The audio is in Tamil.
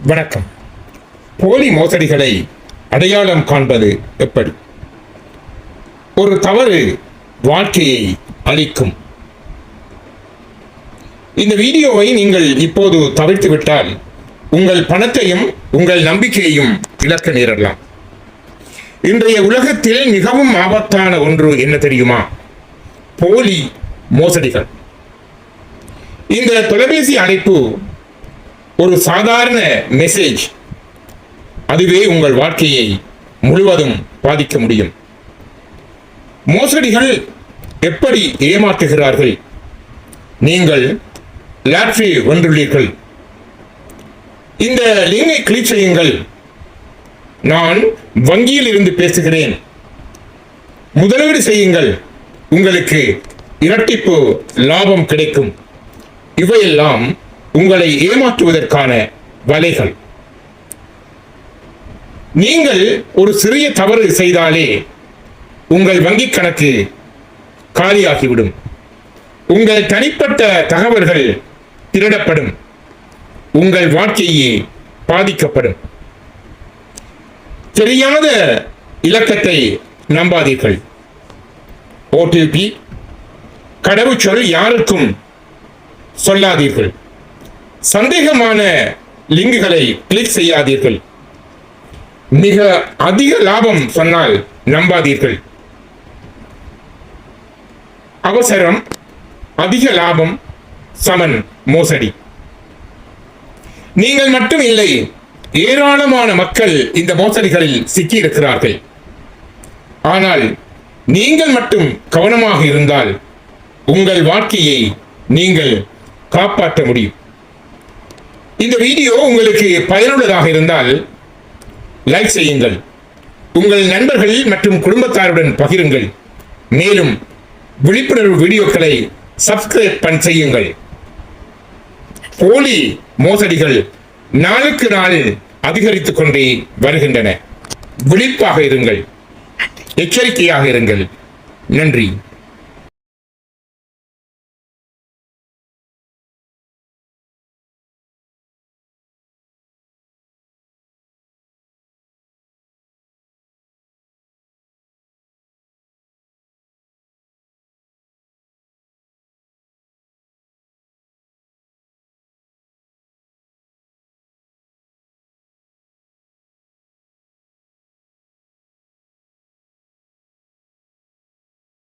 வணக்கம். போலி மோசடிகளை அடையாளம் காண்பது எப்படி? ஒரு தவறு வாழ்க்கையை அழிக்கும். இந்த வீடியோவை நீங்கள் இப்போது தவிர்த்து விட்டால் உங்கள் பணத்தையும் உங்கள் நம்பிக்கையையும் இழக்க நேரலாம். இன்றைய உலகத்தில் மிகவும் ஆபத்தான ஒன்று என்ன தெரியுமா? போலி மோசடிகள். இந்த தொலைபேசி அழைப்பு ஒரு சாதாரண மெசேஜ், அதுவே உங்கள் வாழ்க்கையை முழுவதும் பாதிக்க முடியும். மோசடிகள் எப்படி ஏமாற்றுகிறார்கள்? நீங்கள் லாட்டரி வென்றுள்ளீர்கள், இந்த லிங்கை கிளிக் செய்யுங்கள், நான் வங்கியில் இருந்து பேசுகிறேன், முதலீடு செய்யுங்கள், உங்களுக்கு இரட்டிப்பு லாபம் கிடைக்கும். இவையெல்லாம் உங்களை ஏமாற்றுவதற்கான வலைகள். நீங்கள் ஒரு சிறிய தவறு செய்தாலே உங்கள் வங்கிக் கணக்கு காலியாகிவிடும். உங்கள் தனிப்பட்ட தகவல்கள் திருடப்படும். உங்கள் வாழ்க்கையே பாதிக்கப்படும். தெரியாத இலக்கத்தை நம்பாதீர்கள். ஓடிபி, கடவுச்சொல் யாருக்கும் சொல்லாதீர்கள். சந்தேகமான லிங்குகளை கிளிக் செய்யாதீர்கள். மிக அதிக லாபம் சொன்னால் நம்பாதீர்கள். அவசரம், அதிக லாபம் சமன் மோசடி. நீங்கள் மட்டும் இல்லை, ஏராளமான மக்கள் இந்த மோசடிகளில் சிக்கியிருக்கிறார்கள். ஆனால் நீங்கள் மட்டும் கவனமாக இருந்தால் உங்கள் வாழ்க்கையை நீங்கள் காப்பாற்ற முடியும். இந்த வீடியோ உங்களுக்கு பயனுள்ளதாக இருந்தால் லைக் செய்யுங்கள், உங்கள் நண்பர்கள் மற்றும் குடும்பத்தாருடன் பகிருங்கள். மேலும் விழிப்புணர்வு வீடியோக்களை சப்ஸ்கிரைப் செய்யுங்கள். போலி மோசடிகள் நாளுக்கு நாள் அதிகரித்துக் கொண்டே வருகின்றன. விழிப்பாக இருங்கள், எச்சரிக்கையாக இருங்கள். நன்றி.